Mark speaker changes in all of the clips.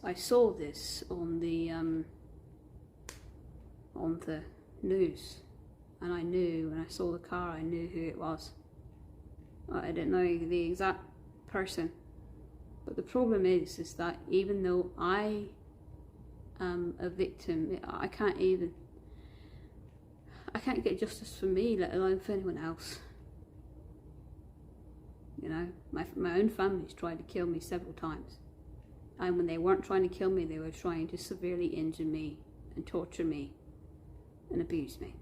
Speaker 1: I saw this on the news, and I knew when I saw the car, I knew who it was. I didn't know the exact person, but the problem is that even though I am a victim, I can't get justice for me, let alone for anyone else. You know, my own family's tried to kill me several times, and when they weren't trying to kill me, they were trying to severely injure me and torture me and abuse me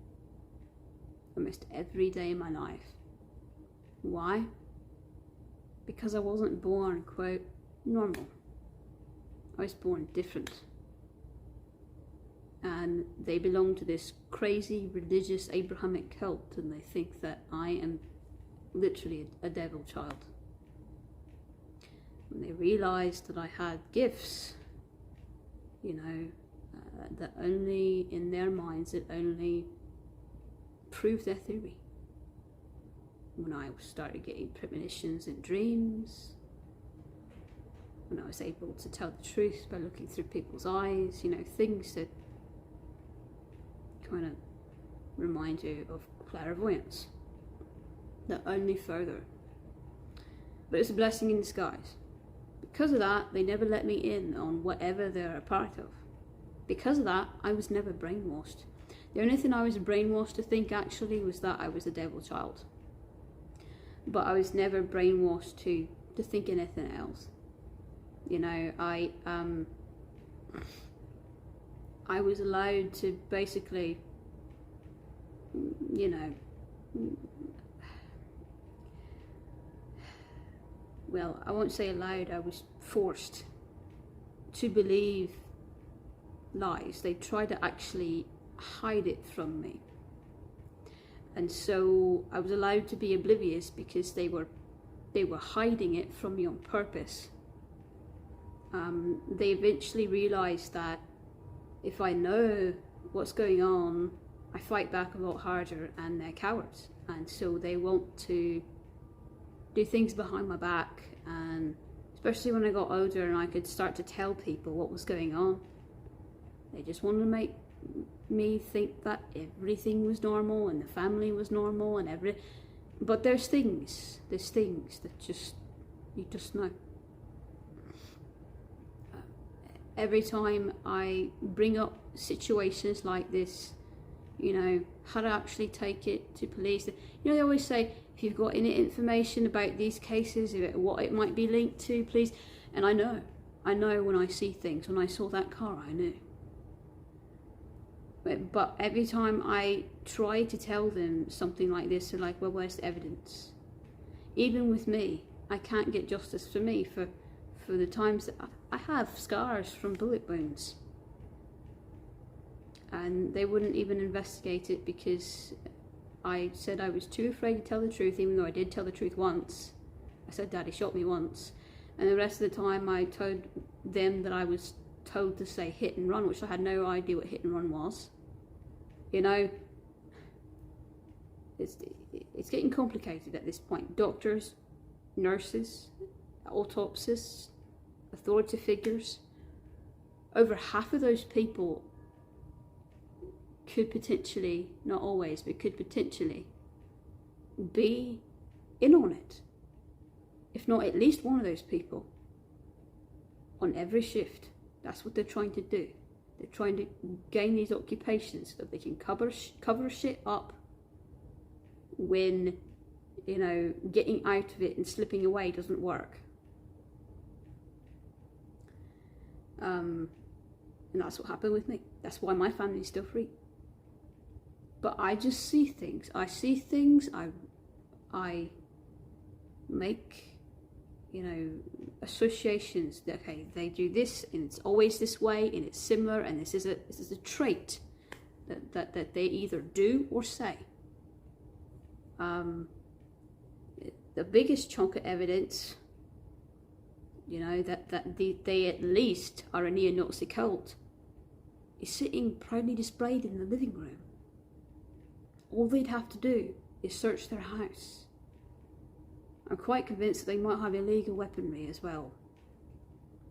Speaker 1: almost every day in my life. Why? Because I wasn't born, quote, normal. I was born different. And they belong to this crazy religious Abrahamic cult, and they think that I am literally a devil child. When they realised that I had gifts, you know, that only in their minds it only proved their theory. When I started getting premonitions and dreams, when I was able to tell the truth by looking through people's eyes, you know, things that kind of remind you of clairvoyance, that only further. But it's a blessing in disguise. Because of that, they never let me in on whatever they're a part of. Because of that, I was never brainwashed. The only thing I was brainwashed to think actually was that I was a devil child. But I was never brainwashed to think anything else. You know, I was allowed to basically, you know, well, I won't say allowed, I was forced to believe lies. They tried to actually hide it from me. And so I was allowed to be oblivious because they were hiding it from me on purpose. They eventually realised that if I know what's going on, I fight back a lot harder, and they're cowards. And so they want to do things behind my back, and especially when I got older and I could start to tell people what was going on, they just wanted to make me think that everything was normal and the family was normal and but there's things that you just know. Every time I bring up situations like this, you know, how to actually take it to police. You know, they always say, if you've got any information about these cases, what it might be linked to, please. And I know when I see things. When I saw that car, I knew. But every time I try to tell them something like this, they're like, well, where's the evidence? Even with me, I can't get justice for me for the times that I have scars from bullet wounds. And they wouldn't even investigate it because I said I was too afraid to tell the truth, even though I did tell the truth once. I said Daddy shot me once. And the rest of the time I told them that I was told to say hit and run, which I had no idea what hit and run was. You know, it's getting complicated at this point. Doctors, nurses, autopsists, authority figures, over half of those people could potentially, not always, but could potentially be in on it. If not at least one of those people on every shift. That's what they're trying to do. They're trying to gain these occupations so that they can cover shit up when, you know, getting out of it and slipping away doesn't work. And that's what happened with me. That's why my family's still free. But I just see things. I see things. I make, you know, associations that, okay, they do this and it's always this way and it's similar, and this is a trait that they either do or say. The biggest chunk of evidence, you know, that they at least are a neo-Nazi cult, is sitting proudly displayed in the living room. All they'd have to do is search their house. I'm quite convinced that they might have illegal weaponry as well.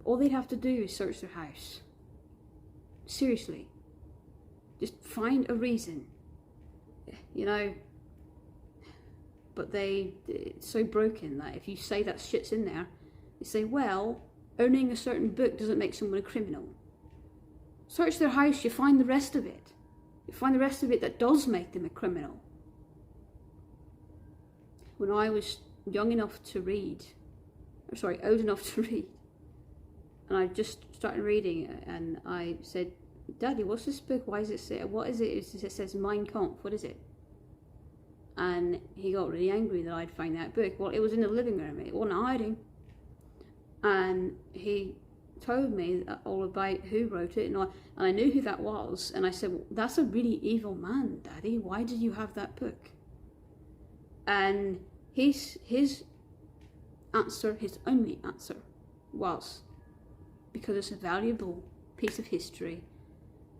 Speaker 1: All they'd have to do is search their house. Seriously. Just find a reason. You know, but it's so broken that if you say that shit's in there, they say, well, owning a certain book doesn't make someone a criminal. Search their house, you find the rest of it. You find the rest of it that does make them a criminal. When I was old enough to read, and I just started reading it, and I said, Daddy, what's this book? Why does it say, what is it? It says Mein Kampf, what is it? And he got really angry that I'd find that book. Well, it was in the living room, it wasn't hiding. And he told me all about who wrote it, and I knew who that was. And I said, well, that's a really evil man, Daddy. Why did you have that book? And his answer, his only answer, was because it's a valuable piece of history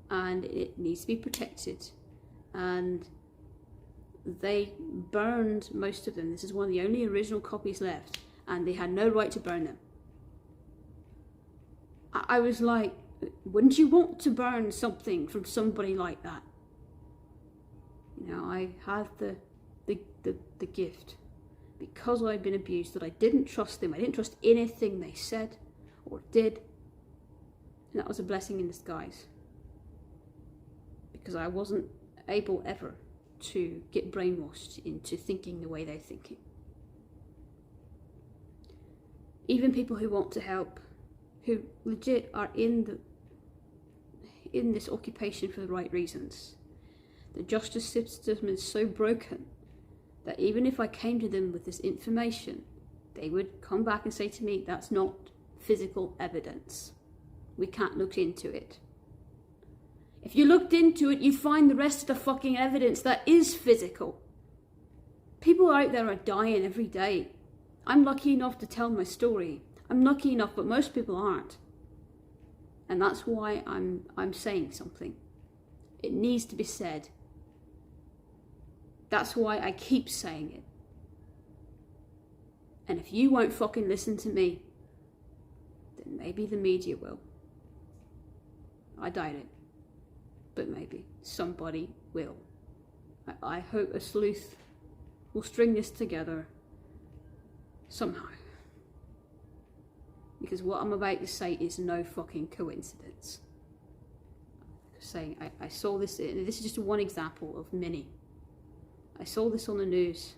Speaker 1: and it needs to be protected. And they burned most of them. This is one of the only original copies left, and they had no right to burn them. I was like, wouldn't you want to burn something from somebody like that? You know, I had the gift, because I'd been abused, that I didn't trust them. I didn't trust anything they said or did. And that was a blessing in disguise, because I wasn't able ever to get brainwashed into thinking the way they're thinking. Even people who want to help, who legit are in this occupation for the right reasons. The justice system is so broken that even if I came to them with this information, they would come back and say to me, that's not physical evidence. We can't look into it. If you looked into it, you'd find the rest of the fucking evidence that is physical. People out there are dying every day. I'm lucky enough to tell my story. I'm lucky enough, but most people aren't. And that's why I'm saying something. It needs to be said. That's why I keep saying it. And if you won't fucking listen to me, then maybe the media will. I doubt it. But maybe somebody will. I hope a sleuth will string this together somehow. Because what I'm about to say is no fucking coincidence. Saying I saw this, this is just one example of many. I saw this on the news,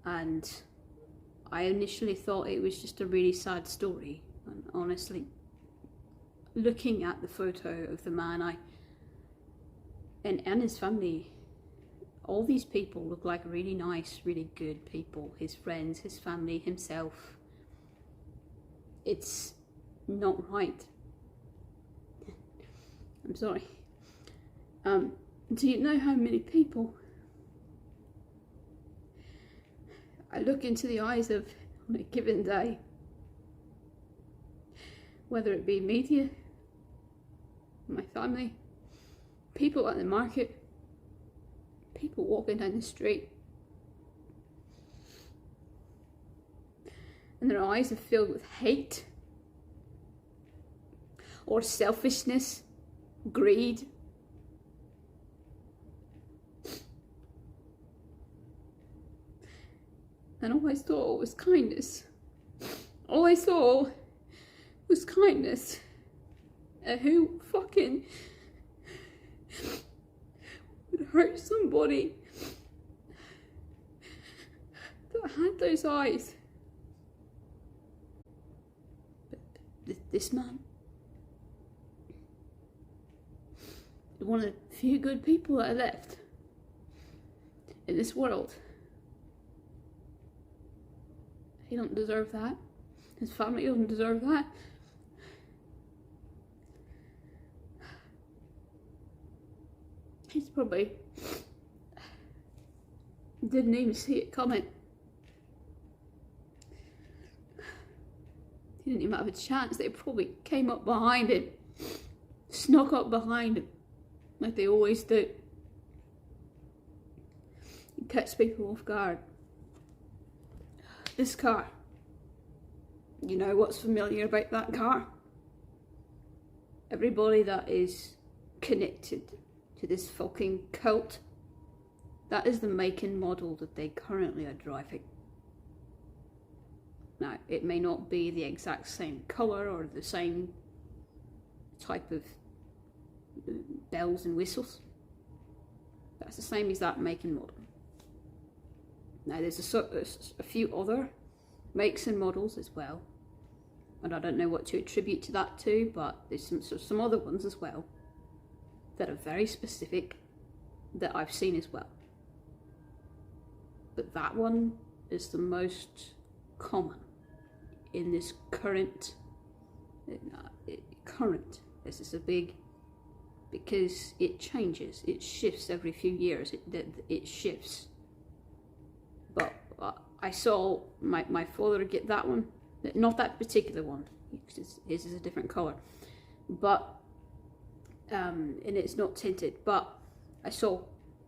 Speaker 1: and I initially thought it was just a really sad story. And honestly, looking at the photo of the man, and his family, all these people look like really nice, really good people. His friends, his family, himself. It's not right. I'm sorry. Do you know how many people I look into the eyes of on a given day? Whether it be media, my family, people at the market, people walking down the street, and their eyes are filled with hate or selfishness, greed. And all I saw was kindness. All I saw was kindness. Who fucking would hurt somebody that had those eyes? But this man, one of the few good people that are left in this world, he don't deserve that. His family doesn't deserve that. He's probably didn't even see it coming. He didn't even have a chance. They probably came up behind him, snuck up behind him, like they always do. He catch people off guard. This car You know what's familiar about that car? Everybody that is connected to this fucking cult, that is the make and model that they currently are driving. Now, it may not be the exact same colour or the same type of bells and whistles. That's the same as that make and model. Now, there's a few other makes and models as well, and I don't know what to attribute to that to, but there's some other ones as well that are very specific that I've seen as well. But that one is the most common in this current, this is a big, because it changes, it shifts every few years, it shifts. But I saw my father get that one, not that particular one, his is a different colour, but, and it's not tinted, but I saw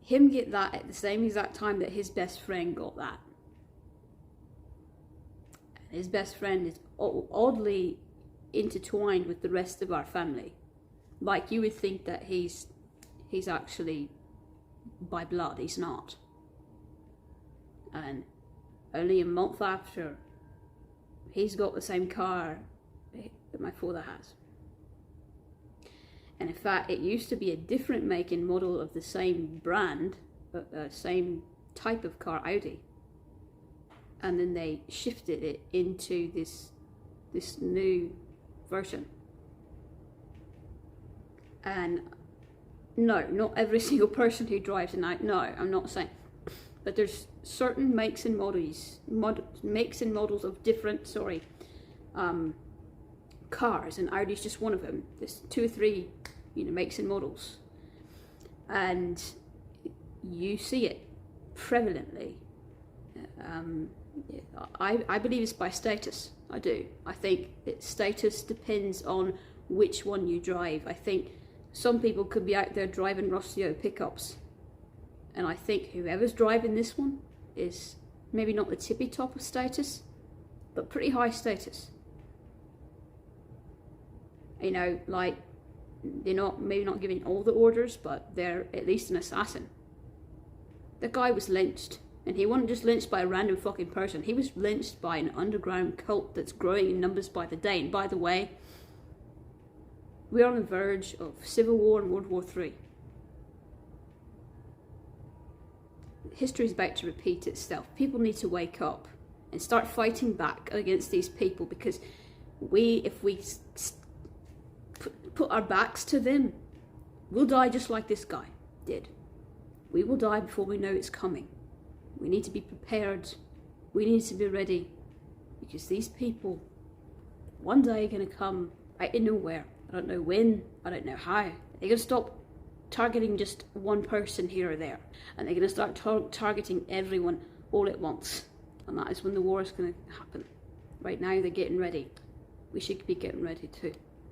Speaker 1: him get that at the same exact time that his best friend got that. And his best friend is oddly intertwined with the rest of our family. Like, you would think that he's actually by blood, he's not. And only a month after, he's got the same car that my father has. And in fact, it used to be a different make and model of the same brand, same type of car, Audi. And then they shifted it into this new version. And no, not every single person who drives an Audi, no, I'm not saying. But there's certain makes and models of different, cars, and Audi's just one of them. There's 2 or 3, makes and models, and you see it prevalently. I believe it's by status. I do. I think status depends on which one you drive. I think some people could be out there driving Rossio pickups, and I think whoever's driving this one is maybe not the tippy top of status, but pretty high status. Like, they're maybe not giving all the orders, but they're at least an assassin. The guy was lynched, and he wasn't just lynched by a random fucking person. He was lynched by an underground cult that's growing in numbers by the day. And by the way, we're on the verge of Civil War and World War III. History is about to repeat itself. People need to wake up and start fighting back against these people, because if we put our backs to them, we'll die just like this guy did. We will die before we know it's coming. We need to be prepared. We need to be ready, because these people one day are going to come out of nowhere. I don't know when, I don't know how. They're going to stop targeting just one person here or there, and they're going to start targeting everyone all at once, and that is when the war is going to happen. Right now they're getting ready. We should be getting ready too.